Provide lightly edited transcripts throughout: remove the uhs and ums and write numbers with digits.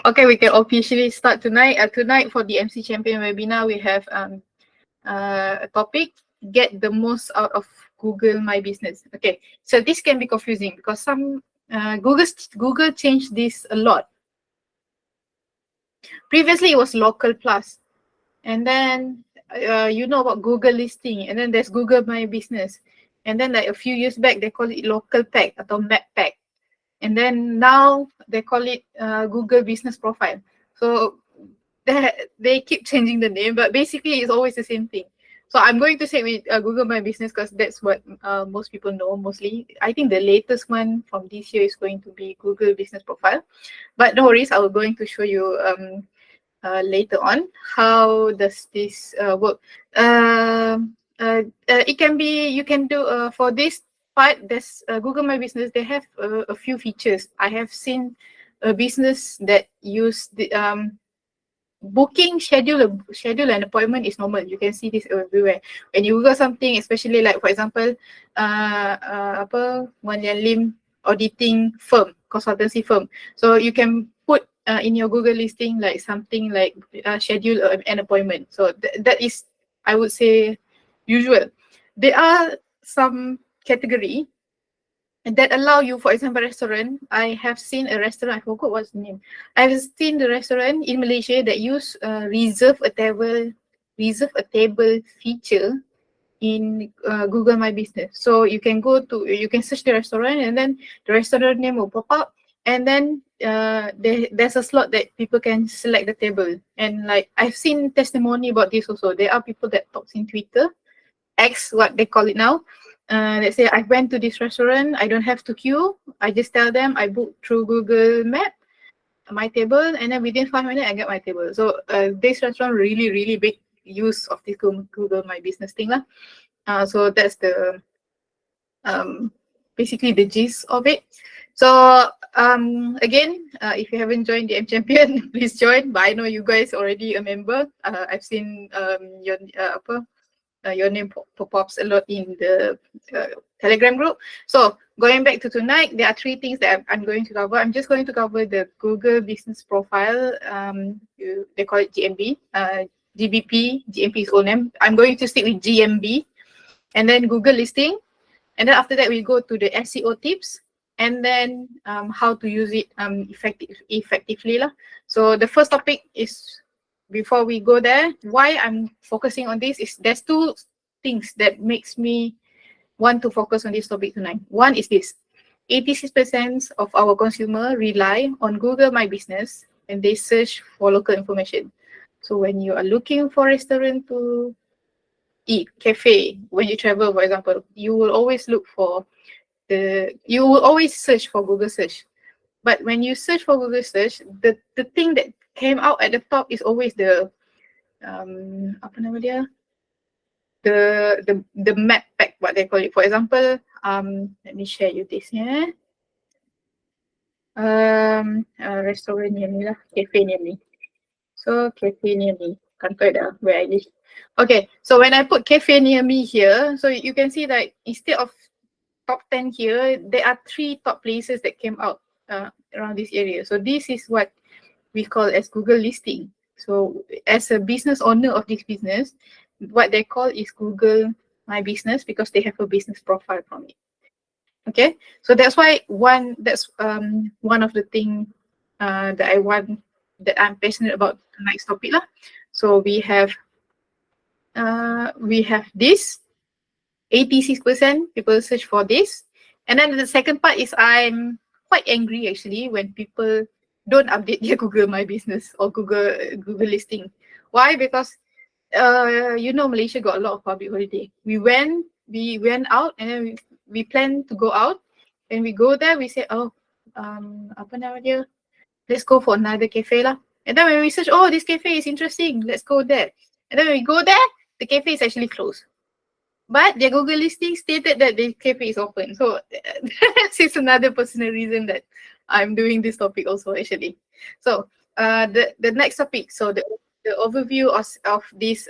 Okay, we can officially start tonight. Tonight for the DMChampion webinar, we have a topic: get the most out of Google My Business. Okay, so this can be confusing because some Google changed this a lot. Previously, it was local plus, and then you know about Google listing, and then there's Google My Business, and then like a few years back they call it local pack atau map pack. And then now they call it Google Business Profile. So they keep changing the name, but basically it's always the same thing. So I'm going to say with Google My Business because that's what most people know mostly. I think the latest one from this year is going to be Google Business Profile. But no worries, I'm going to show you later on how does this work. It can be, you can do for this part, there's Google My Business, they have a few features. I have seen a business that use the booking schedule an appointment is normal. You can see this everywhere. When you Google something, especially like for example, Wan Lian Lim auditing firm, consultancy firm. So you can put in your Google listing like something like schedule an appointment. So that is, I would say, usual. There are some category that allow you, for example, restaurant. I have seen a restaurant, I forgot what's the name. I've seen the restaurant in Malaysia that use reserve a table feature in Google My Business. So you can you can search the restaurant and then the restaurant name will pop up, and then there's a slot that people can select the table. And like I've seen testimony about this also. There are people that talks in Twitter, X what they call it now. Let's say I went to this restaurant, I don't have to queue. I just tell them I booked through Google Map my table, and then within 5 minutes I get my table. So this restaurant really big use of this Google My Business thing lah. So that's the basically the gist of it. So again, if you haven't joined the DMChampion, please join. But I know you guys already a member. I've seen your name pop-ups a lot in the Telegram group. So going back to tonight, there are 3 things that I'm going to cover. I'm just going to cover the Google Business Profile. They call it GMB. GBP, GMP is old name. I'm going to stick with GMB, and then Google listing. And then after that, we go to the SEO tips, and then how to use it effectively lah. So the first topic is, before we go there, why I'm focusing on this is there's 2 things that makes me want to focus on this topic tonight. One is this: 86% of our consumer rely on Google My Business and they search for local information. So when you are looking for a restaurant to eat, cafe, when you travel, for example, you will always search for Google search. But when you search for Google search, the thing that came out at the top is always the the map pack, what they call it. For example, let me share you this here. Restaurant near me lah, cafe near me. So cafe near me, kantor where I live. Okay, so when I put cafe near me here, so you can see that instead of top 10 here, there are 3 top places that came out around this area. So this is what we call as Google listing. So as a business owner of this business, what they call is Google My Business because they have a business profile from it. Okay, so that's why one of the things that I'm passionate about tonight's topic lah. So we have this 86% people search for this, and then the second part is I'm quite angry actually when people don't update their Google My Business or Google listing. Why? Because you know, Malaysia got a lot of public holiday. We went out, and then we plan to go out, and we go there, we say, oh, let's go for another cafe lah. And then when we search, oh, this cafe is interesting, let's go there. And then when we go there, the cafe is actually closed. But their Google listing stated that the cafe is open. So that is another personal reason that I'm doing this topic also actually. So the next topic, so the overview of this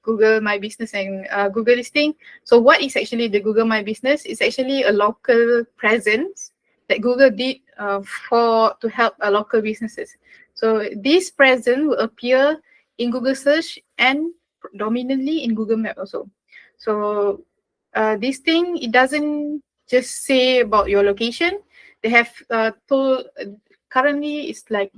Google My Business and Google listing. So what is actually the Google My Business? It's actually a local presence that Google did to help local businesses. So this present will appear in Google search and dominantly in Google Map also. So this thing, it doesn't just say about your location. They have told, currently it's like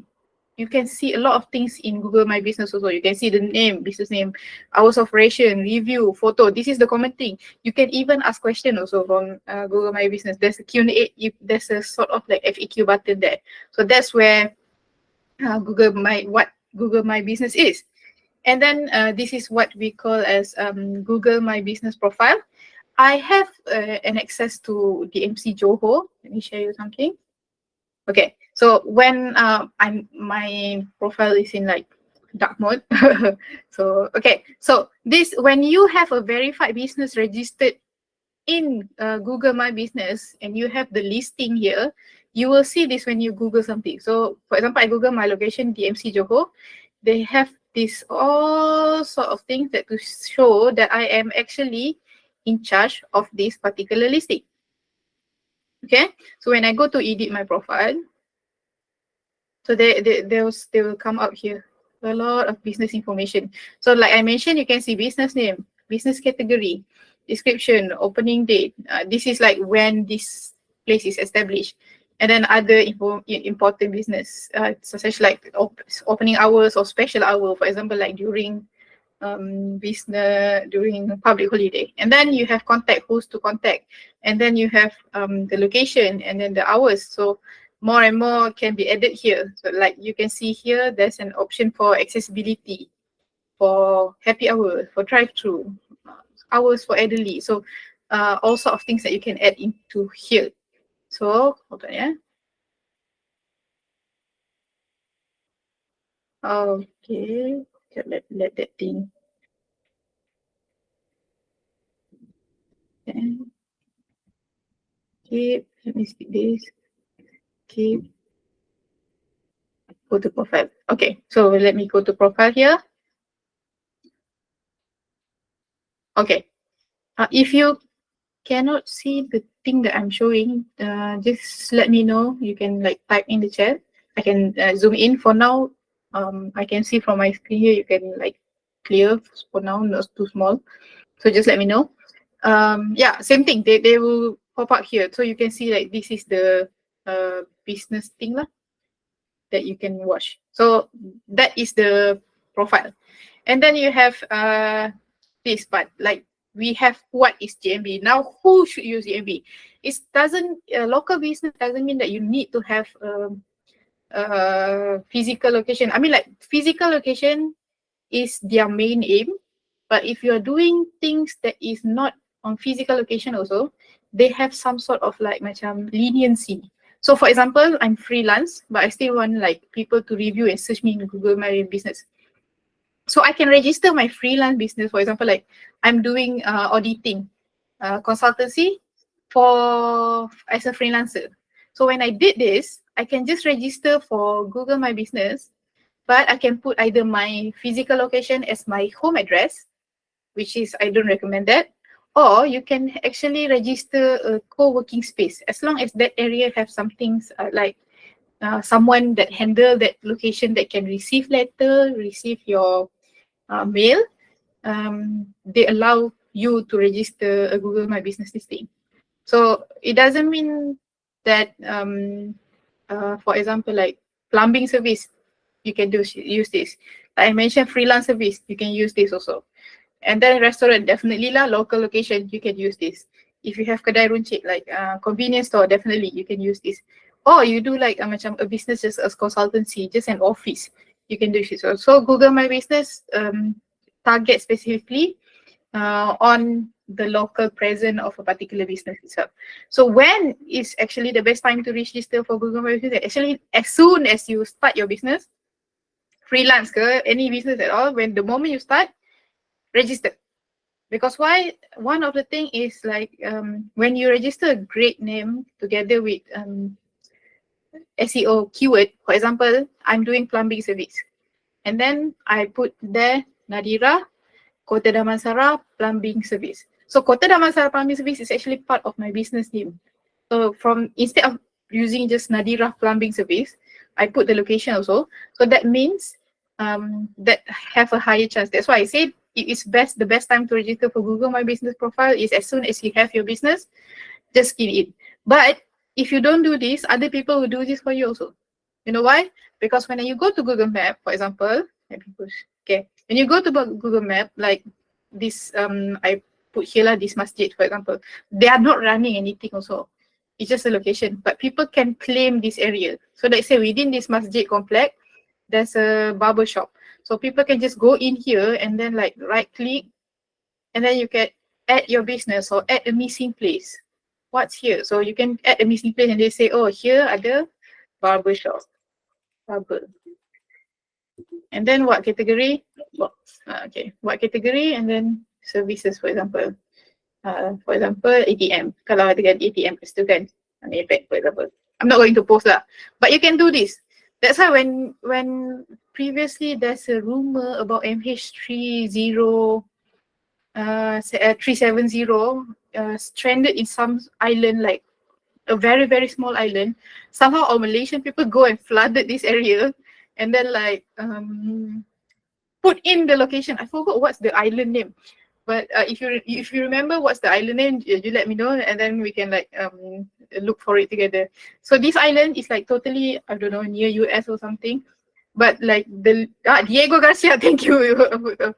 you can see a lot of things in Google My Business also. You can see the name, business name, hours of operation, review, photo. This is the common thing. You can even ask question also from Google My Business. There's a Q&A, there's a sort of like FAQ button there. So that's where Google My Business is. And then this is what we call as Google My Business profile. I have an access to DMC Johor. Let me share you something. Okay, so when my profile is in like dark mode. So okay, so this, when you have a verified business registered in Google My Business and you have the listing here, you will see this when you Google something. So for example, I Google my location DMC Johor. They have this all sort of things that to show that I am actually in charge of this particular listing. Okay, so when I go to edit my profile, so they will come out here a lot of business information. So like I mentioned, you can see business name, business category, description, opening date. This is like when this place is established, and then other important business, such as like opening hours or special hour, for example, like during business, during public holiday. And then you have contact, who's to contact, and then you have the location and then the hours. So more and more can be added here. So like you can see here, there's an option for accessibility, for happy hour, for drive-through, hours for elderly. So all sort of things that you can add into here. So hold on, yeah. Okay, let that thing. Okay, let me skip this. Okay, go to profile. Okay, so let me go to profile here. Okay, if you cannot see the thing that I'm showing, just let me know. You can like type in the chat. I can zoom in. For now, I can see from my screen here, you can like clear for now, not too small. So just let me know. Yeah, same thing. They will pop up here. So you can see like this is the business thing lah, that you can watch. So that is the profile. And then you have this part, like we have what is GMB. Now, who should use GMB? It doesn't, local business doesn't mean that you need to have physical location. I mean, like physical location is their main aim. But if you're doing things that is not on physical location also, they have some sort of like macam leniency. So for example, I'm freelance, but I still want like people to review and search me in Google My Business. So I can register my freelance business. For example, like I'm doing auditing, consultancy for as a freelancer. So when I did this, I can just register for Google My Business, but I can put either my physical location as my home address, which is, I don't recommend that, or you can actually register a co-working space as long as that area have some things like someone that handle that location that can receive letter, receive your mail. They allow you to register a Google My Business listing. So it doesn't mean that, for example, like plumbing service, you can use this. Like I mentioned, freelance service, you can use this also. And then restaurant, definitely lah, local location, you can use this. If you have kedai runcit, like convenience store, definitely you can use this. Or you do like macam a business just as consultancy, just an office, you can do this. So Google My Business target specifically on the local presence of a particular business itself. So when is actually the best time to register for Google My Business? Actually, as soon as you start your business, freelance ke, any business at all, when the moment you start, register. Because why? One of the thing is like when you register a great name together with SEO keyword, for example, I'm doing plumbing service, and then I put there Nadira Kota Damansara Plumbing Service. So Kota Damansara Plumbing Service is actually part of my business name. So instead of using just Nadira Plumbing Service, I put the location also. So that means that have a higher chance. That's why I said it is the best time to register for Google My Business profile is as soon as you have your business, just give it. But if you don't do this, other people will do this for you also. You know why? Because when you go to Google Map, for example, let me push. Okay, when you go to Google Map, like this, I put here lah, this masjid, for example, they are not running anything also. It's just a location, but people can claim this area. So let's say within this masjid complex, there's a barber shop. So people can just go in here and then like right click, and then you can add your business or add a missing place. What's here? So you can add a missing place and they say, oh, here ada barber shop. Barber. And then what category? Okay, what category? And then services, for example. ATM. Kalau ada kan ATM kat situ kan, for example. I'm not going to post lah. But you can do this. That's why when previously there's a rumor about MH30 370 stranded in some island, like a very, very small island. Somehow our Malaysian people go and flooded this area and then like put in the location. I forgot what's the island name. But if you remember what's the island name, you let me know, and then we can like look for it together. So this island is like totally, I don't know, near US or something. But like Diego Garcia, thank you,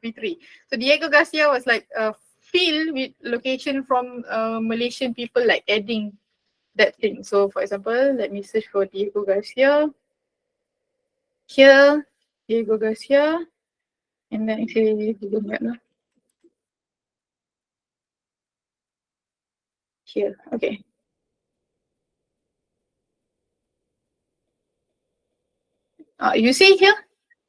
P3. So Diego Garcia was like filled with location from Malaysian people like adding that thing. So for example, let me search for Diego Garcia. Here, Diego Garcia, and then say Google Map now. Here, okay. You see here,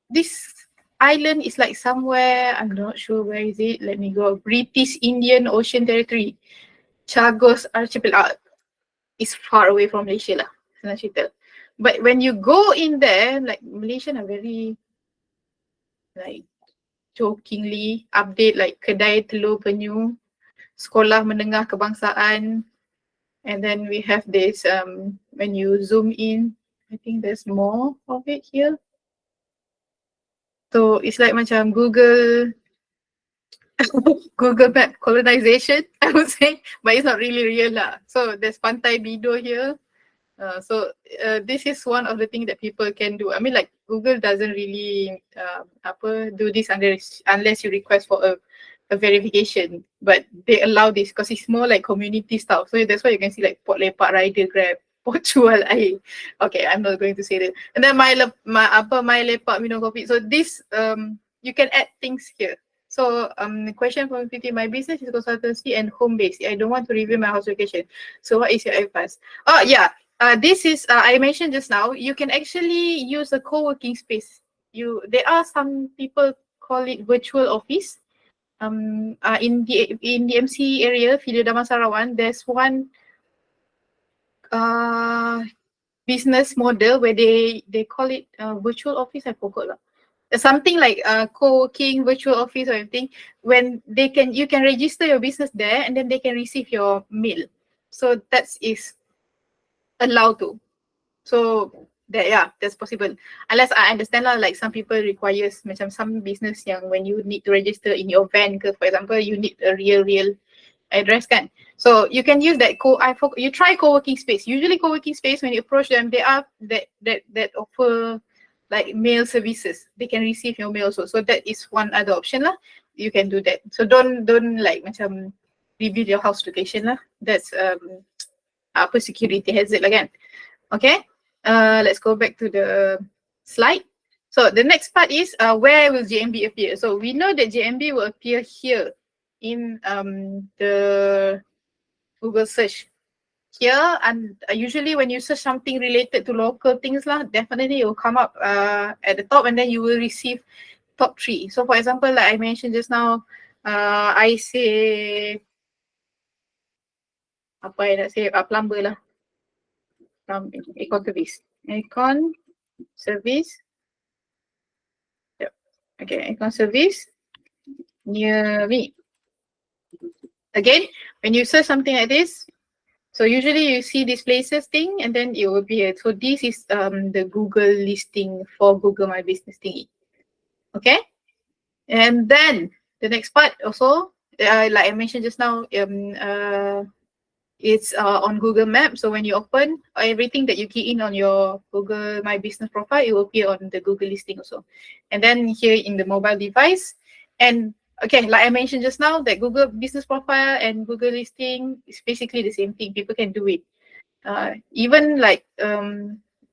this island is like somewhere, I'm not sure where is it. Let me go. British Indian Ocean Territory. Chagos Archipelago. Is far away from Malaysia lah. Senang cerita. But when you go in there, like Malaysian are very like jokingly update like kedai telur penyu, sekolah menengah kebangsaan, and then we have this when you zoom in, I think there's more of it here. So it's like macam Google Map colonization, I would say, but it's not really real lah. So there's Pantai Bido here. This is one of the things that people can do. I mean, like Google doesn't really do this unless you request for a verification, but they allow this because it's more like community stuff. So that's why you can see like Pot Lepak Rider Grab, Pot Jual Air. Okay, I'm not going to say that. And then my Lepak Minum Kopi. So this you can add things here. So the question from PT, my business is consultancy and home based. I don't want to reveal my house location. So what is your advice? Oh yeah. This is I mentioned just now. You can actually use a co-working space. There are some people call it virtual office. In the DMC area, Filio Daman Sarawak, there's one business model where they call it virtual office. I forgot lah. Something like co-working, virtual office or anything. When you can register your business there, and then they can receive your mail. So that is allowed to. So that's possible. Unless I understand lah, like some people requires macam some business yang when you need to register in your van ke, for example, you need a real address kan. So you can use that you try co-working space. Usually co-working space, when you approach them, they are that offer like mail services. They can receive your mail also. So that is one other option lah. You can do that. So don't like macam reveal your house location lah. That's security hazard lah kan. Okay, let's go back to the slide. So the next part is where will JMB appear? So we know that JMB will appear here in the Google search here, and usually when you search something related to local things lah, definitely it will come up at the top, and then you will receive top 3. So for example, like I mentioned just now, I say apa I nak say, plumber lah. Aircon service. Yep. Okay, aircon service near me. Again, when you search something like this, So usually you see this places thing and then it will appear. So this is the Google listing for Google My Business thingy. Okay. And then the next part also, like I mentioned just now, it's on Google Maps. So when you open everything that you key in on your Google My Business profile, it will appear on the Google listing also. And then here in the mobile device. And okay, like I mentioned just now, that Google Business profile and Google listing is basically the same thing. People can do it. Even like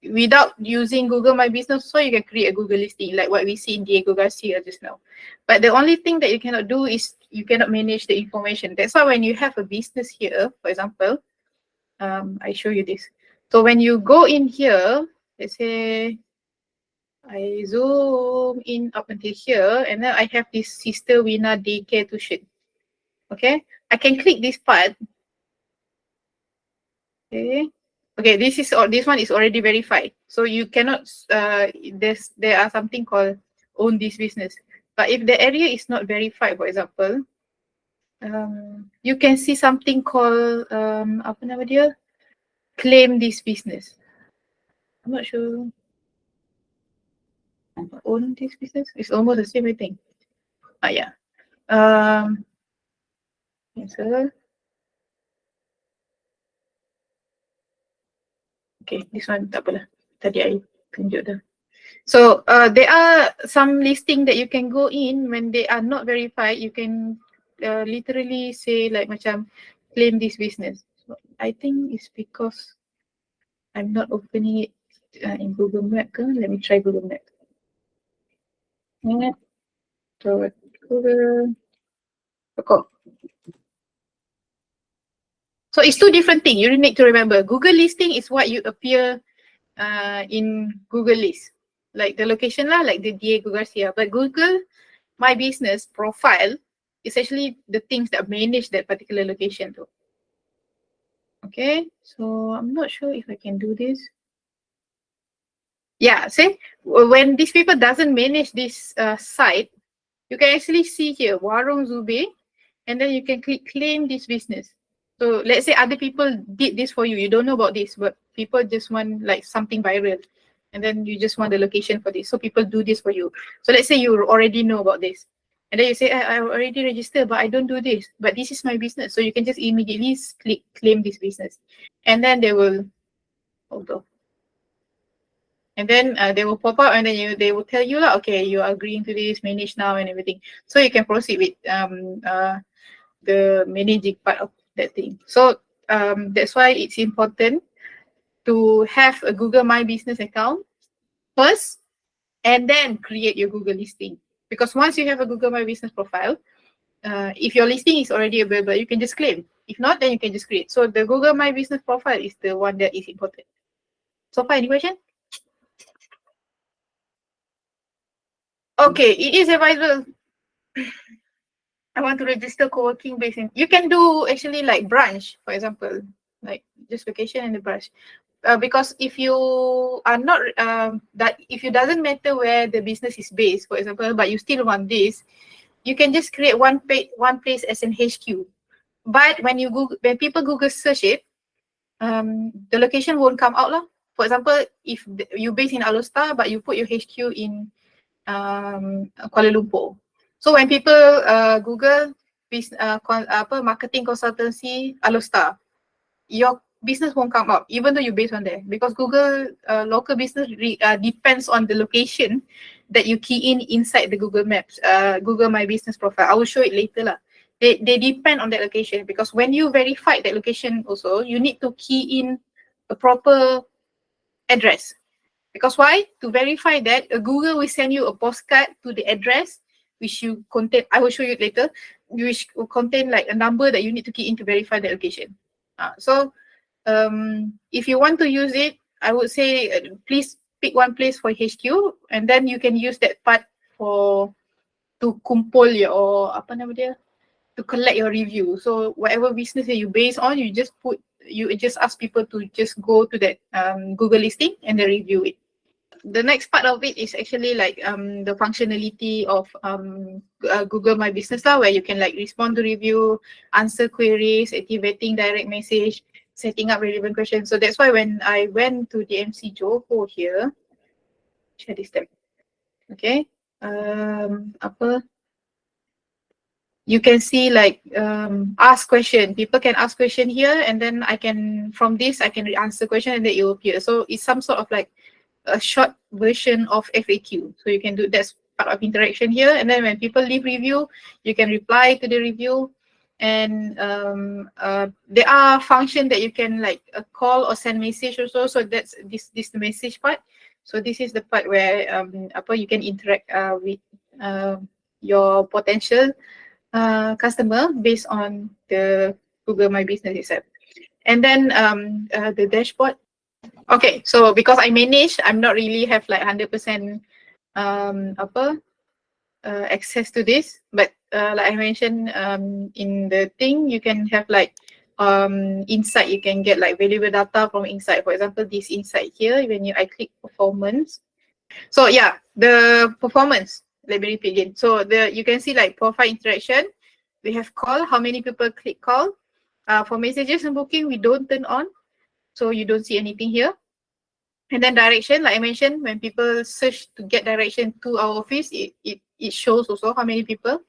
without using Google My Business, so you can create a Google listing like what we see in Diego Garcia just now. But the only thing that you cannot do is you cannot manage the information. That's why when you have a business here, for example, I show you this. So when you go in here, let's say I zoom in up until here, and then I have this Sister Wina daycare tuition. Okay, I can click this part. Okay. Okay, this one is already verified. So you cannot there are something called own this business. But if the area is not verified, for example, you can see something called apa nama dia? Claim this business. I'm not sure. Own this business? It's almost the same, I think. Yeah. Cancel. Okay, this one tak apalah. Tadi I tunjuk dah. So there are some listing that you can go in when they are not verified. You can literally say like macam claim this business. So I think it's because I'm not opening it in Google Map. Let me try Google Map. So Google. So it's two different things. You need to remember. Google listing is what you appear in Google list, like the location lah, like the Diego Garcia. But Google My Business profile is actually the things that manage that particular location too. Okay, so I'm not sure if I can do this. Yeah, see, when these people doesn't manage this site, you can actually see here Warung Zube, and then you can click claim this business. So let's say other people did this for you. You don't know about this, but people just want like something viral. And then you just want the location for this. So people do this for you. So let's say you already know about this. And then you say, I already registered, but I don't do this. But this is my business. So you can just immediately click claim this business. And then they will, hold on. And then they will pop up and then they will tell you, okay, you are agreeing to this, manage now and everything. So you can proceed with the managing part of that thing. So that's why it's important to have a Google My Business account first and then create your Google listing. Because once you have a Google My Business profile, if your listing is already available, you can just claim. If not, then you can just create. So the Google My Business profile is the one that is important. So far, any question? Okay, it is advisable. I want to register co-working based in. You can do actually like branch, for example, like just location and the branch. Because if you are not if it doesn't matter where the business is based, for example, but you still want this, you can just create one place as an HQ. But when people Google search it, the location won't come out lah. For example, if you based in Alostar but you put your HQ in Kuala Lumpur, so when people Google marketing consultancy Alostar, your business won't come up even though you're based on there, because Google local business depends on the location that you key in inside the Google Maps, Google My Business profile. I will show it later lah. They depend on that location, because when you verify that location also, you need to key in a proper address. Because why? To verify that, Google will send you a postcard to the address which you contain. I will show you later, which will contain like a number that you need to key in to verify the location. So if you want to use it, I would say please pick one place for HQ, and then you can use that part to kumpul your to collect your review. So whatever business that you base on, you just ask people to just go to that Google listing and then review it. The next part of it is actually like the functionality of Google My Business lah, where you can like respond to review, answer queries, activating direct message, setting up relevant questions. So that's why when I went to DMC Johor here, share this tab. Okay. Apa? You can see like ask question. People can ask question here, and then I can from this I can answer question and then it will appear. So it's some sort of like a short version of FAQ. So you can do that's part of interaction here. And then when people leave review, you can reply to the review. And there are functions that you can like call or send message also. So that's this the message part. So this is the part where you can interact with your potential customer based on the Google My Business itself. And then the dashboard. Okay, so because I manage, I'm not really have like 100% access to this, but like I mentioned in the thing, you can have like insight. You can get like valuable data from insight. For example, this insight here, when I click performance. So yeah, the performance. Let me repeat again. So you can see like profile interaction. We have call. How many people click call? For messages and booking, we don't turn on, so you don't see anything here. And then direction, like I mentioned, when people search to get direction to our office, it shows also how many people.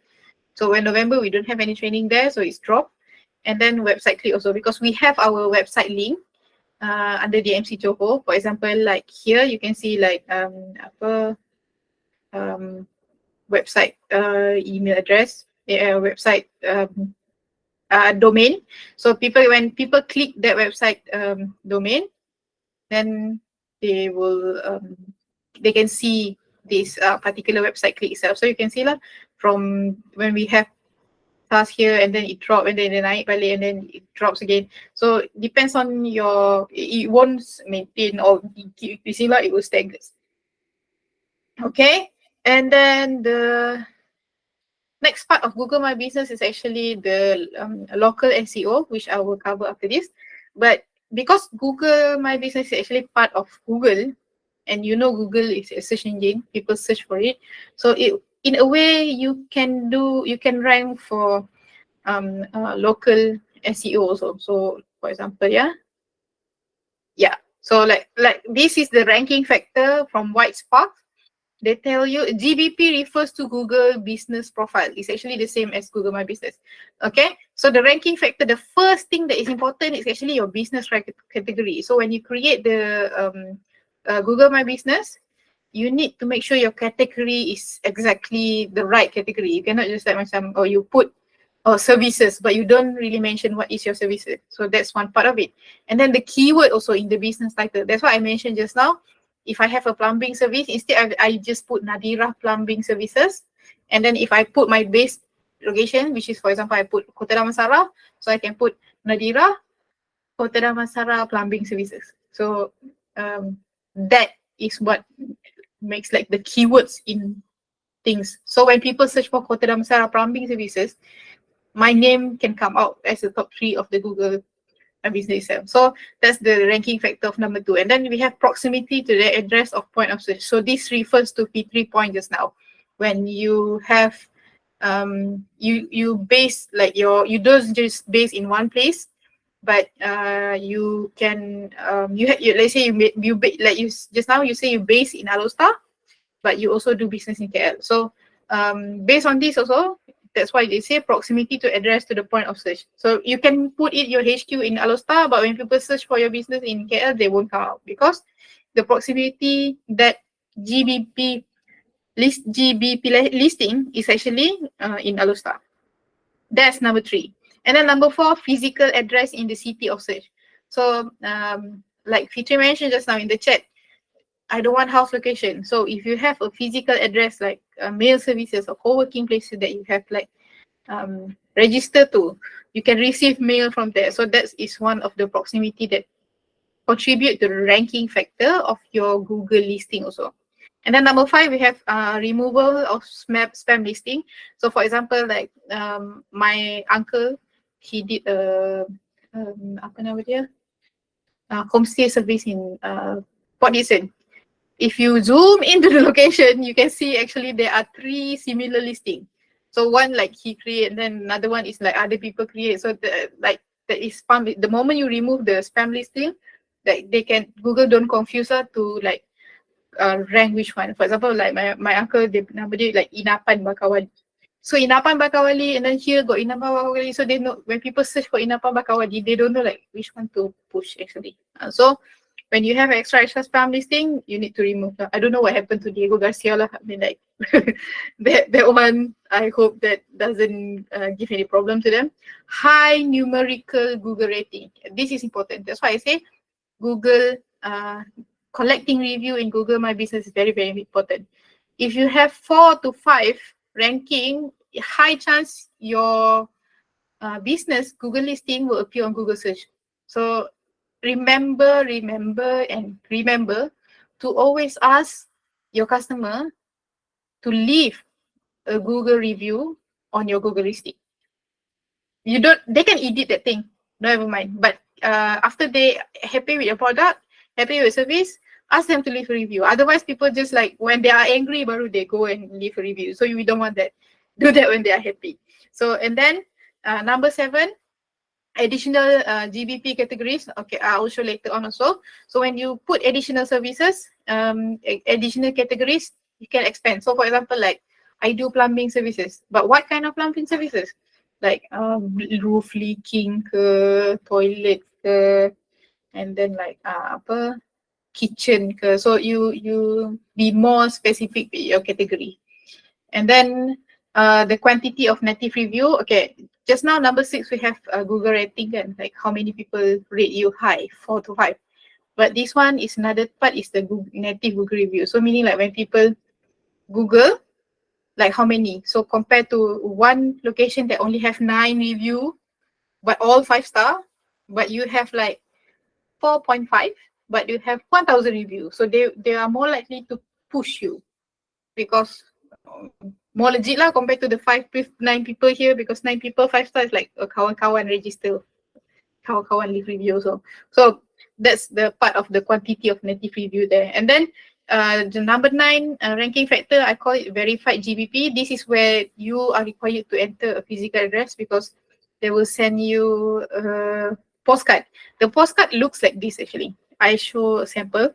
So when November, we don't have any training there, so it's dropped. And then website click also, because we have our website link under DMC Johor. For example, like here, you can see like website email address, website domain. So when people click that website domain, then they will they can see this particular website click itself. So you can see from when we have task here, and then it drop, and then naik balik, and then it drops again. So depends on it won't maintain or keep increasing, it will stagnate. Okay, and then the next part of Google My Business is actually the local SEO, which I will cover after this. But because Google My Business is actually part of Google, and Google is a search engine, people search for it. So in a way, you can rank for local SEO also. So for example, yeah. So like this is the ranking factor from Whitespark. They tell you GBP refers to Google Business Profile. It's actually the same as Google My Business. Okay, so the ranking factor, the first thing that is important is actually your business category. So when you create the Google My Business, you need to make sure your category is exactly the right category. You cannot just you put services, but you don't really mention what is your services. So that's one part of it. And then the keyword also in the business title. That's what I mentioned just now. If I have a plumbing service, instead I just put Nadira Plumbing Services. And then if I put my base location, which is, for example, I put Kota Damansara, so I can put Nadira Kota Damansara Plumbing Services. So that is what makes like the keywords in things. So when people search for Kota Damansara Plumbing Services, my name can come out as the top 3 of the Google Business itself. So that's the ranking factor of number 2. And then we have proximity to the address of point of search. So this refers to P3 point just now. When you have you base like you don't just base in one place, but you can let's say you just now you say you base in Alostar, but you also do business in KL. So based on this also, that's why they say proximity to address to the point of search. So you can put your HQ in Alostar, but when people search for your business in KL, they won't come out because the proximity that GBP listing is actually in Alostar. That's number 3. And then number 4, physical address in the city of search. So like Fitri mentioned just now in the chat, I don't want house location. So if you have a physical address like mail services or co-working places that you have like registered to, you can receive mail from there. So that is one of the proximity that contribute to the ranking factor of your Google listing also. And then number 5, we have removal of spam listing. So for example, like my uncle, he did homestay service in Port Dickson. If you zoom into the location, you can see actually there are 3 similar listings. So one like he create, and then another one is like other people create. So that is spam. The moment you remove the spam listing, like Google don't confuse her to like rank which one. For example, like my uncle, nama dia like Inapan Bakawali. So Inapan Bakawali, and then here got Inapan Bakawali. So they know when people search for Inapan Bakawali, they don't know like which one to push actually. So when you have extra spam listing, you need to remove that. I don't know what happened to Diego Garcia lah. I mean, like that one, I hope that doesn't give any problem to them. High numerical Google rating. This is important. That's why I say Google collecting review in Google My Business is very, very important. If you have 4 to 5 ranking, high chance your business Google listing will appear on Google search. So remember to always ask your customer to leave a Google review on your Google listing. They can edit that thing, never mind. But after they happy with your product, happy with service, ask them to leave a review. Otherwise, people just like when they are angry, baru they go and leave a review. So we don't want that. Do that when they are happy. So and then number 7, additional GBP categories. Okay, I'll show later on also. So when you put additional services, additional categories, you can expand. So for example, like I do plumbing services, but what kind of plumbing services? Like roof leaking, toilet, and then like kitchen. So you be more specific with your category. And then the quantity of native review. Okay, just now number 6 we have Google rating and like how many people rate you high, 4 to 5. But this one is another part is the native Google review. So meaning like when people Google, like how many? So compared to one location that only have 9 review, but all 5-star, but you have like 4.5, but you have 1,000 reviews. So they are more likely to push you because more legit lah compared to the 9 people here, because 9 people 5-star is like a kawan-kawan register, kawan-kawan leave review also. So that's the part of the quantity of native review there. And then the number 9 ranking factor, I call it verified GBP. This is where you are required to enter a physical address because they will send you a postcard. The postcard looks like this actually. I show a sample.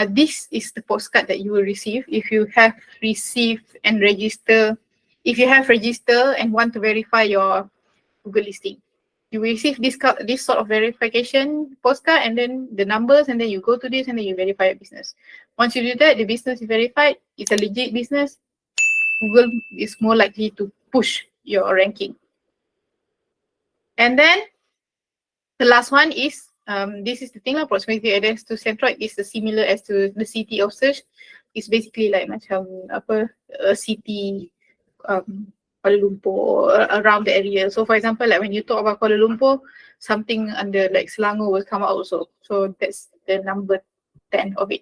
This is the postcard that you will receive if you have received and register. If you have registered and want to verify your Google listing, you will receive this sort of verification postcard and then the numbers, and then you go to this and then you verify your business. Once you do that, the business is verified. It's a legit business. Google is more likely to push your ranking. And then the last one is this is the thing lah, proximity address to Centroid is similar as to the city of search. It's basically like macam a city Kuala Lumpur around the area. So for example, like when you talk about Kuala Lumpur, something under like Selangor will come out also. So that's the number 10 of it.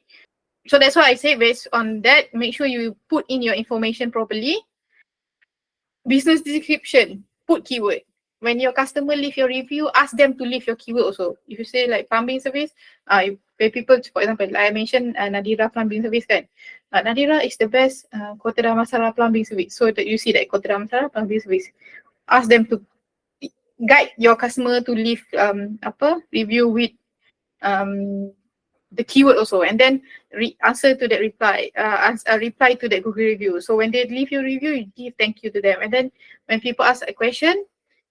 So that's why I say based on that, make sure you put in your information properly. Business description, put keyword. When your customer leave your review, ask them to leave your keyword also. If you say like plumbing service, where people, for example, like I mentioned Nadira plumbing service kan. Nadira is the best Kota Damansara plumbing service. So that you see that Kota Damansara plumbing service. Ask them to guide your customer to leave review with the keyword also, and then answer to that reply, reply to that Google review. So when they leave your review, you give thank you to them, and then when people ask a question,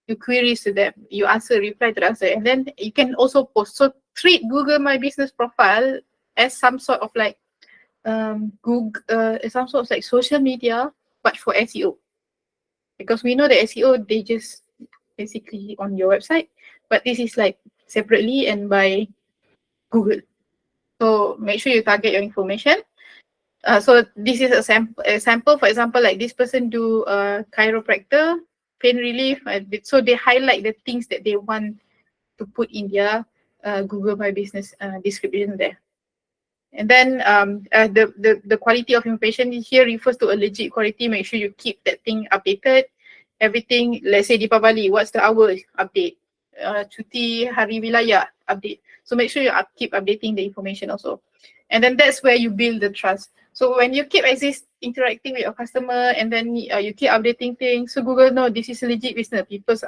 you queries to them, you reply to the answer, and then you can also post. So treat Google My Business profile as some sort of like some sort of like social media, but for SEO. Because we know that SEO, they just basically on your website, but this is like separately and by Google. So make sure you target your information. So this is a sample. For example, like this person do chiropractor, pain relief. So they highlight the things that they want to put in their Google My Business description there. And then the quality of information here refers to a legit quality. Make sure you keep that thing updated. Everything, let's say Deepavali, what's the hour? Update. Cuti Hari Wilayah, update. So make sure you keep updating the information also. And then that's where you build the trust. So when you keep interacting with your customer and then you keep updating things, so Google know this is a legit business. Because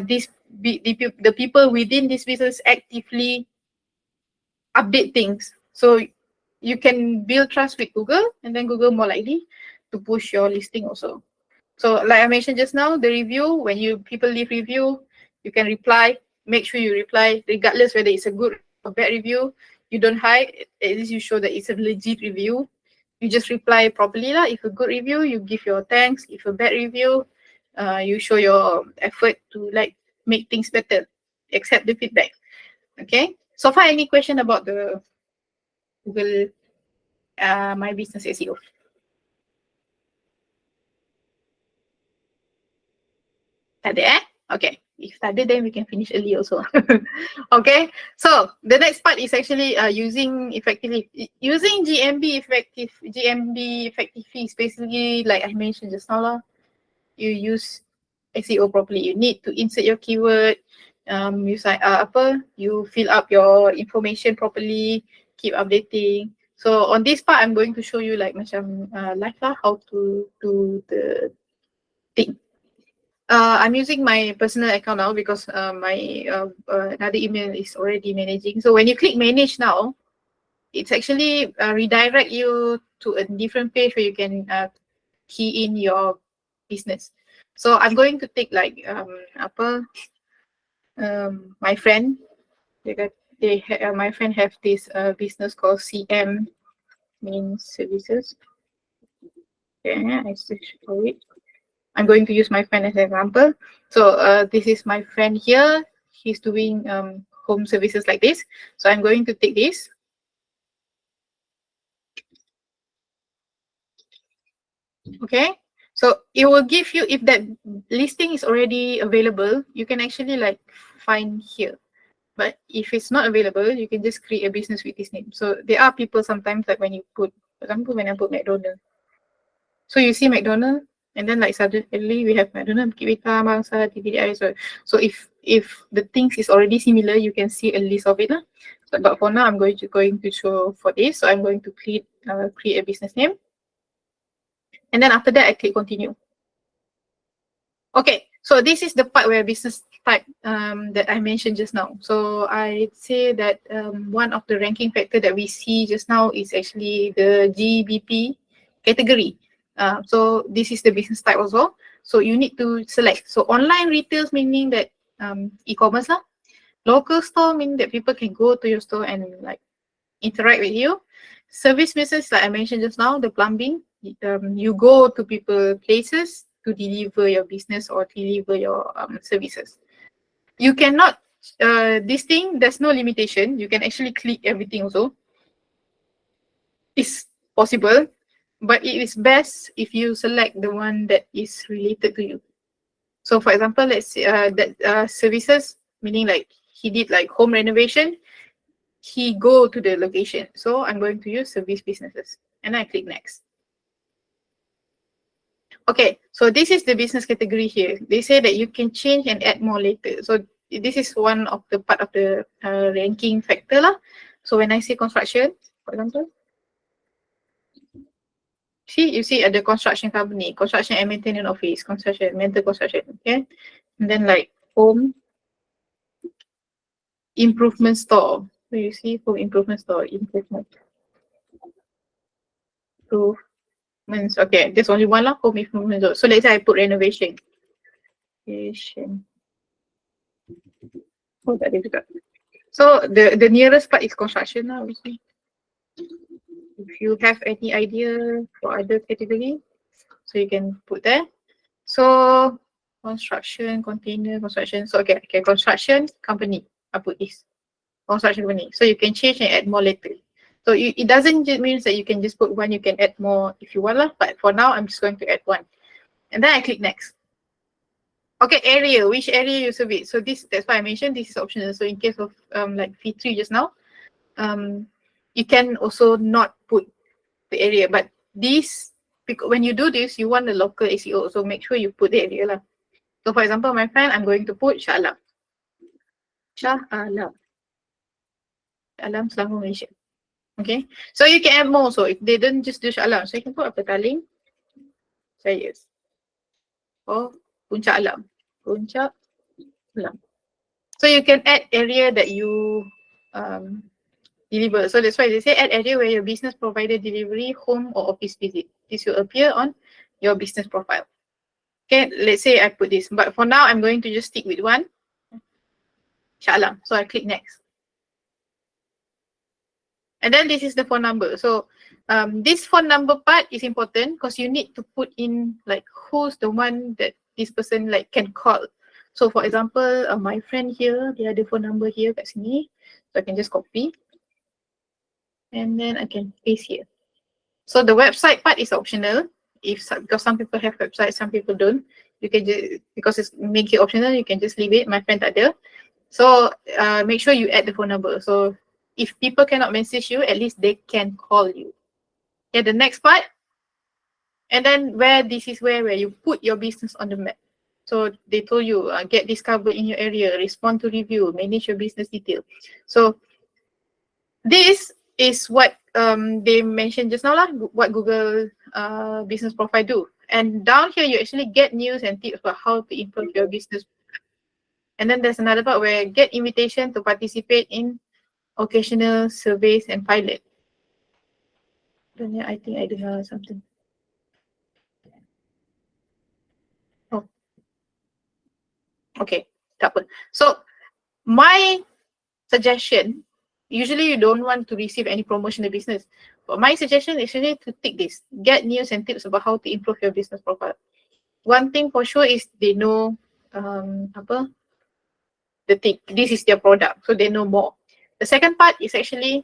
this the people within this business actively update things. So you can build trust with Google, and then Google more likely to push your listing also. So like I mentioned just now, the review, when people leave review, you can reply. Make sure you reply regardless whether it's a good or bad review. You don't hide. At least you show that it's a legit review. You just reply properly lah. If a good review, you give your thanks. If a bad review, you show your effort to like make things better. Accept the feedback. Okay. So far, any question about the Google My Business SEO? Tak ada Okay. If tak ada, then we can finish early also. Okay. So the next part is actually using GMB effectively is basically like I mentioned just now lah. You use SEO properly. You need to insert your keyword. You fill up your information properly. Keep updating. So on this part, I'm going to show you like macam live lah how to do the thing. I'm using my personal account now because my another email is already managing. So when you click manage now, it's actually redirect you to a different page where you can key in your business. So I'm going to take like my friend. My friend have this business called CM Main Services. Okay, I search for it. I'm going to use my friend as an example. So this is my friend here. He's doing home services like this. So I'm going to take this. Okay. So it will give you, if that listing is already available, you can actually like find here. But if it's not available, you can just create a business with this name. So there are people sometimes like when you put, for example, when I put McDonald's. So you see McDonald's, and then like suddenly we have McDonald's, Kibita, Bangsa, TPDI. So if the things is already similar, you can see a list of it lah. So, but for now, I'm going to show for this. So I'm going to create a business name, and then after that, I click continue. Okay, so this is the part where business type that I mentioned just now. So I'd say that one of the ranking factor that we see just now is actually the GBP category. So this is the business type also. So you need to select. So online retails meaning that e-commerce lah. Local store meaning that people can go to your store and like interact with you. Service business, like I mentioned just now, the plumbing. You go to people places to deliver your business or deliver your services. You cannot, this thing, there's no limitation. You can actually click everything also. It's possible, but it is best if you select the one that is related to you. So for example, let's say that services, meaning like he did like home renovation, he go to the location. So I'm going to use service businesses and I click next. Okay, so this is the business category here. They say that you can change and add more later. So this is one of the part of the ranking factor lah. So when I say construction, for example, you see the construction company, construction and maintenance office, construction, mental construction, okay? And then like home improvement store. So you see home improvement store, improvements. Okay, there's only one lah, home improvement store. So let's say I put renovation. Oh, that is good. So the nearest part is construction now, obviously. If you have any idea for other category, so you can put there. So construction, container, construction. So okay, construction company. I put this. Construction company. So you can change and add more later. So it doesn't just mean that you can just put one, you can add more if you want lah. But for now, I'm just going to add one. And then I click next. Okay, area, which area you service. So that's why I mentioned this is optional. So in case of like V3 just now, you can also not put the area, but this, because when you do this, you want the local SEO, so make sure you put the area lah. So for example, my friend, I'm going to put Shah Alam. Shah Alam, Selangor, Malaysia. Okay, so you can add more. So if they don't just do Shah Alam, so you can put Petaling, Sayers, or Puncak Alam, Puncak Alam. So you can add area that you deliver. So that's why they say add area where your business provided delivery, home or office visit. This will appear on your business profile. Okay, let's say I put this, but for now I'm going to just stick with one. Inshallah. So I click next. And then this is the phone number. So this phone number part is important because you need to put in like who's the one that this person like can call. So for example, my friend here, they have the phone number here kat sini. So I can just copy. And then I can paste here. So the website part is optional. Because some people have websites, some people don't. You can just, because it's make it optional, you can just leave it. My friend tak ada. So make sure you add the phone number. So if people cannot message you, at least they can call you. Yeah, the next part. And then this is where you put your business on the map. So they told you, get discovered in your area, respond to review, manage your business detail. So this is what they mentioned just now, what Google business profile do. And down here, you actually get news and tips about how to improve your business. And then there's another part where get invitation to participate in occasional surveys and pilot. Then I think I dengar something. Oh, okay, tak apa. So my suggestion, usually you don't want to receive any promotional business, but my suggestion is actually to tick this, get news and tips about how to improve your business profile. One thing for sure is they know the thing, this is their product, so they know more. The second part is actually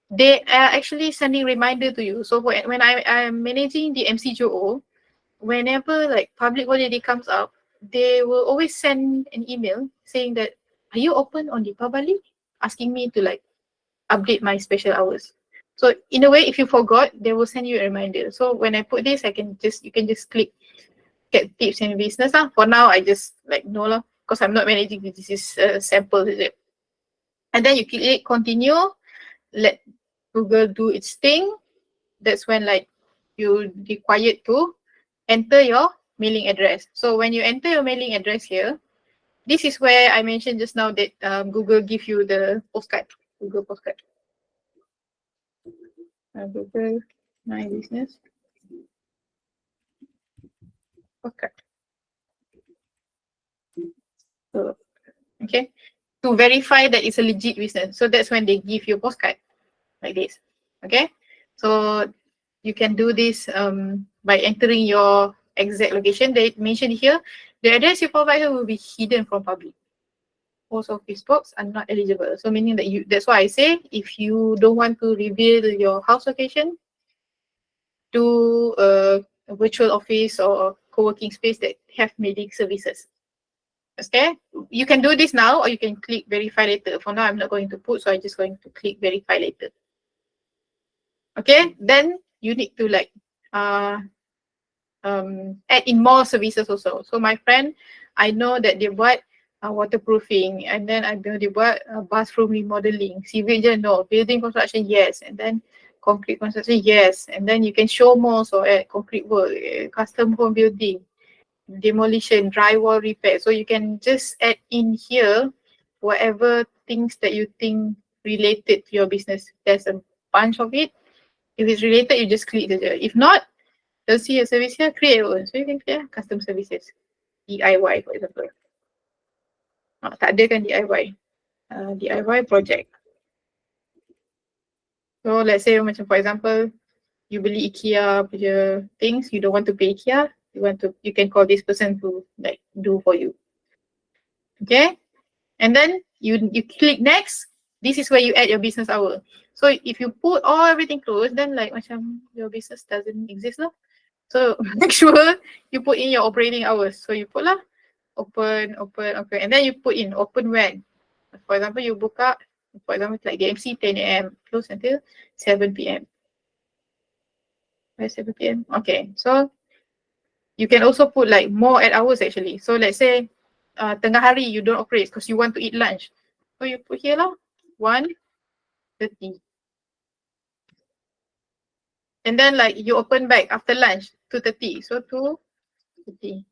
they are actually sending reminder to you. So when I'm managing the DMChampion, whenever like public holiday comes up, they will always send an email saying that, are you open on Deepavali? Asking me to like update my special hours. So in a way, if you forgot, they will send you a reminder. So when I put this, you can just click get tips in business. For now, I just like no lah, because I'm not managing this. This is a sample, is it? And then you click continue, let Google do its thing. That's when like you required to enter your mailing address. So when you enter your mailing address here, this is where I mentioned just now that Google give you the postcard, Google postcard. Google My Business postcard. So, okay, to verify that it's a legit business. So that's when they give you a postcard like this. Okay, so you can do this by entering your exact location. They mentioned here, the address you provide here will be hidden from public. Post office box are not eligible. So meaning that that's why I say if you don't want to reveal your house location, do a virtual office or co-working space that have mailing services. Okay, you can do this now or you can click verify later. For now, I'm not going to put, so I'm just going to click verify later. Okay, then you need to like add in more services also. So my friend, I know that they buat waterproofing, and then I know they buat bathroom remodeling, civil engineer, no, building construction, yes, and then concrete construction, yes, and then you can show more, so concrete work, custom home building, demolition, drywall repair. So you can just add in here whatever things that you think related to your business. There's a bunch of it. If it's related, you just click it. If not, you'll see a service here, create your own. So you can create custom services, DIY for example. Tak ada kan DIY, DIY project. So let's say macam for example, you beli IKEA punya things, you don't want to pay IKEA, you can call this person to like do for you. Okay, and then you click next. This is where you add your business hour. So if you put everything closed, then like macam your business doesn't exist lah. So make sure you put in your operating hours. So you put lah open, and then you put in open when. For example, you buka, for example, like DMC 10 a.m. close until 7 p.m. 7 p.m. Okay, so you can also put like more at hours actually. So let's say tengah hari you don't operate because you want to eat lunch. So you put here lah 1:30. And then like you open back after lunch 2:30. So 2:30.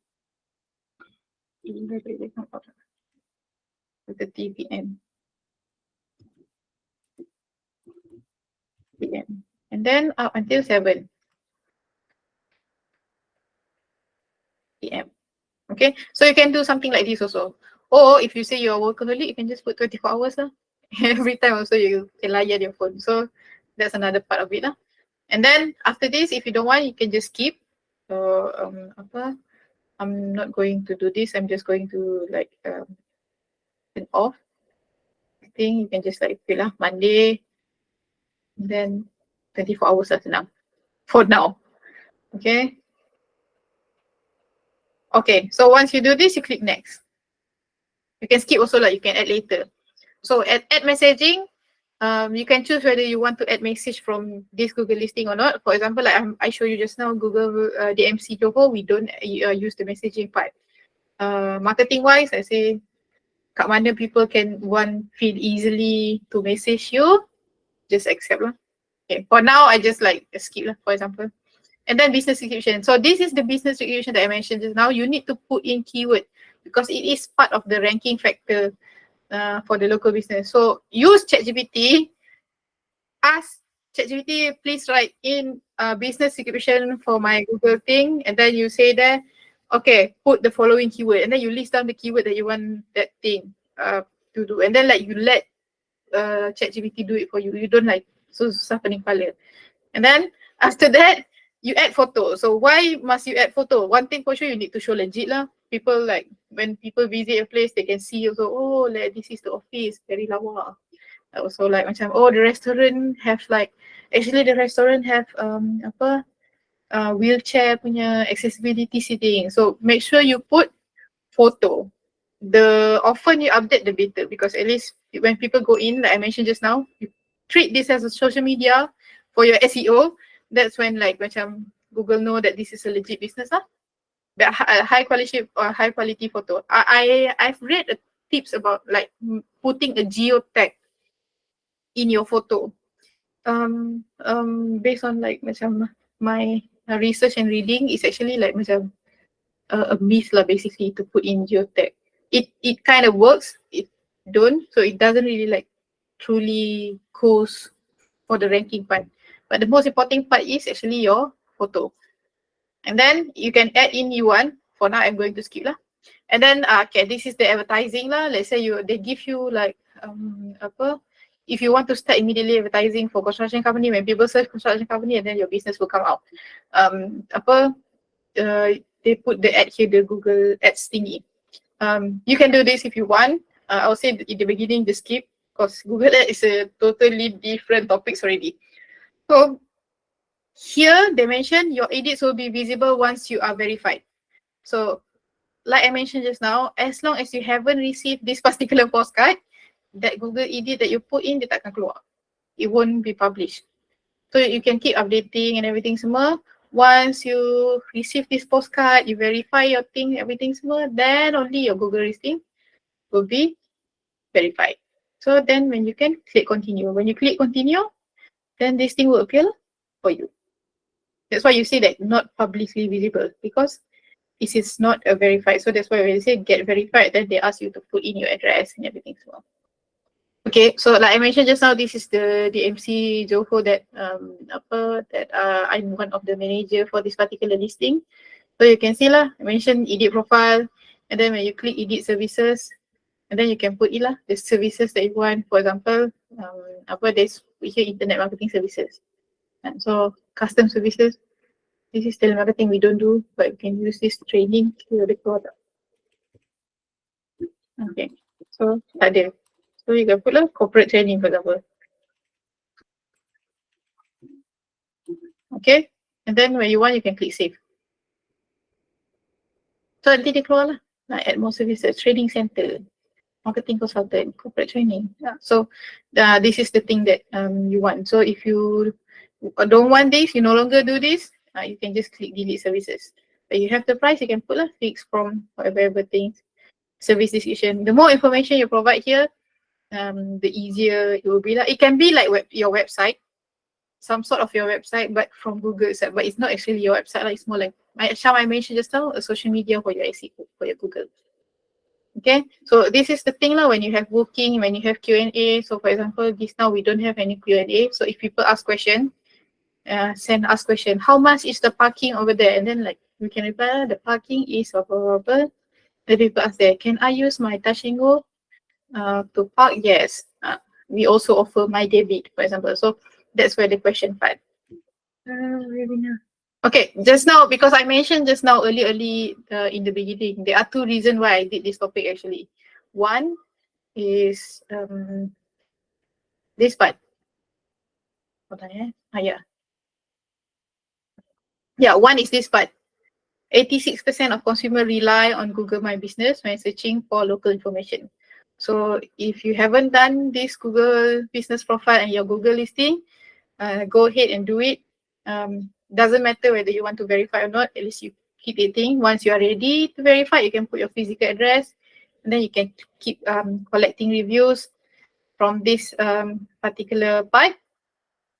2:30 p.m. And then up until 7 p.m. Okay, so you can do something like this also. Or if you say you're a workaholic, you can just put 24 hours lah. Every time also you can layan your phone. So that's another part of it lah. And then after this, if you don't want, you can just skip. So I'm not going to do this. I'm just going to like turn off. I think you can just like feel lah Monday, and then 24 hours lah senang. For now. Okay. Okay, so once you do this, you click next. You can skip also, like you can add later. So add messaging, you can choose whether you want to add message from this Google listing or not. For example, like I show you just now, Google DMC Johor, we don't use the messaging part. Marketing wise, I say, kat mana people can feel easily to message you, just accept lah. Okay, for now, I just like skip lah, for example. And then business description. So this is the business description that I mentioned just now. You need to put in keyword because it is part of the ranking factor for the local business. So use ChatGPT. Ask ChatGPT, please write in business description for my Google thing. And then you say there, okay, put the following keyword. And then you list down the keyword that you want that thing to do. And then like you let ChatGPT do it for you. You don't like susah pening kepala. And then after that, you add photo. So why must you add photo? One thing for sure, you need to show legit lah. People like, when people visit a place, they can see also, oh, like this is the office, very lawa. Also like macam, oh, the restaurant have like, actually the restaurant have wheelchair punya accessibility seating. So make sure you put photo. The often you update, the better, because at least when people go in, like I mentioned just now, you treat this as a social media for your SEO. That's when like macam Google know that this is a legit business lah. But high quality photo. I've read tips about like putting a geo tag in your photo. Based on like macam my research and reading, is actually like macam a myth lah basically to put in geo tag. It kind of works. It don't, so it doesn't really like truly goes for the ranking part. But the most important part is actually your photo. And then you can add in you want. For now, I'm going to skip lah. And then okay, this is the advertising lah. Let's say they give you like if you want to start immediately advertising for construction company, when people search construction company, and then your business will come out. They put the ad here, the Google Ads thingy. You can do this if you want. I will say in the beginning, just skip, because Google Ads is a totally different topics already. So here they mention your edits will be visible once you are verified. So like I mentioned just now, as long as you haven't received this particular postcard, that Google edit that you put in, dia takkan keluar. It won't be published. So you can keep updating and everything semua. Once you receive this postcard, you verify your thing, everything semua, then only your Google listing will be verified. So then when you can click continue. When you click continue, then this thing will appear for you. That's why you see that not publicly visible, because this is not a verified. So that's why when they say get verified, then they ask you to put in your address and everything as well. Okay, so like I mentioned just now, this is the DMC Johor that I'm one of the manager for this particular listing. So you can see lah, I mentioned edit profile, and then when you click edit services, and then you can put in lah the services that you want. For example, there's here internet marketing services. And so custom services, this is telemarketing we don't do, but we can use this training to the product. Okay, so tak ada. So you can put lah corporate training for example. Okay, and then when you want, you can click save. So nanti dia keluar lah, like add more services, training center, marketing consultant, corporate training. Yeah. So this is the thing that you want. So if you don't want this, you no longer do this, you can just click delete services. But you have the price, you can put lah fixed from whatever things, service description. The more information you provide here, the easier it will be. It can be like your website, some sort of your website, but from Google itself. But it's not actually your website. It's more like I mentioned just now, a social media for your SEO, for your Google. Okay, so this is the thing lah, when you have booking, when you have Q&A. So for example, this now we don't have any Q&A. So if people ask question, send us question, how much is the parking over there? And then like we can reply, the parking is blah, blah, blah, blah. The people ask there, can I use my touch and go to park? Yes. We also offer my debit, for example. So that's where the question part. Okay, just now, because I mentioned just now early in the beginning, there are two reasons why I did this topic actually. One is this part. Hold on, yeah. Yeah, one is this part. 86% of consumers rely on Google My Business when searching for local information. So if you haven't done this Google business profile and your Google listing, go ahead and do it. Doesn't matter whether you want to verify or not, at least you keep eating. Once you are ready to verify, you can put your physical address, and then you can keep collecting reviews from this particular part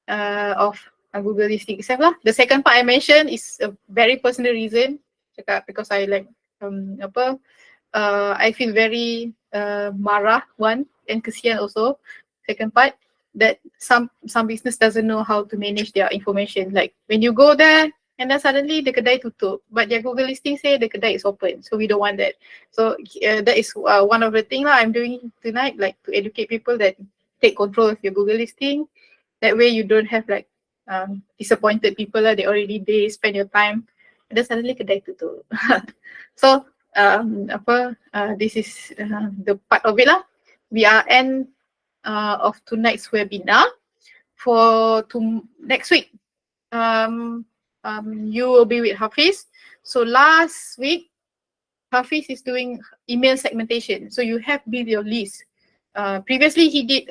of Google listing itself lah. The second part I mentioned is a very personal reason, because I like I feel very marah one, and kesian also. Second part, that some business doesn't know how to manage their information. Like when you go there and then suddenly the kedai tutup, but their Google listing say the kedai is open, so we don't want that. So that is one of the things I'm doing tonight, like to educate people that take control of your Google listing. That way you don't have like disappointed people lah. They spend your time and then suddenly kedai tutup. So this is the part of it lah. We are end of tonight's webinar. For next week, you will be with Hafiz. So last week, Hafiz is doing email segmentation. So you have built your list. Previously, he did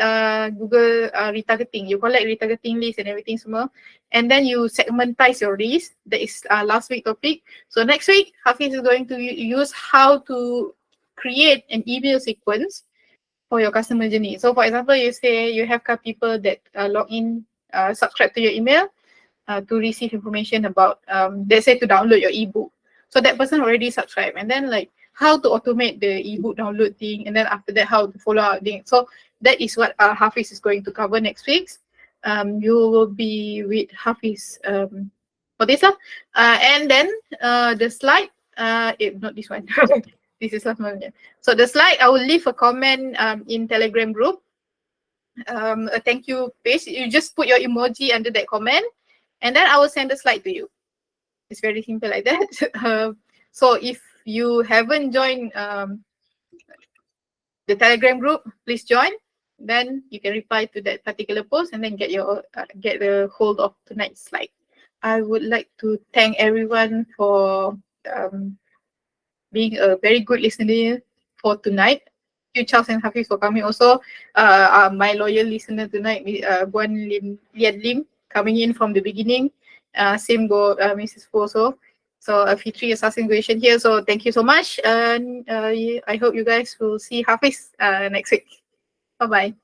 Google retargeting. You collect retargeting list and everything semua. And then you segmentize your list. That is last week topic. So next week, Hafiz is going to use how to create an email sequence for your customer journey. So for example, you say you have people that log in, subscribe to your email to receive information about, let's say to download your ebook. So that person already subscribed, and then like how to automate the ebook download thing, and then after that how to follow up thing. So that is what Hafiz is going to cover next week. You will be with Hafiz for this lah. And then the slide, not this one. This is last one. So the slide, I will leave a comment in Telegram group. A thank you page. You just put your emoji under that comment, and then I will send the slide to you. It's very simple like that. So if you haven't joined the Telegram group, please join. Then you can reply to that particular post and then get the hold of tonight's slide. I would like to thank everyone for being a very good listener for tonight. Thank you, Charles and Hafiz, for coming also. My loyal listener tonight, Guan Lian Lim, coming in from the beginning. Same go Mrs. Fu also. So Fitri Assassin Question here. So thank you so much. And I hope you guys will see Hafiz next week. Bye-bye.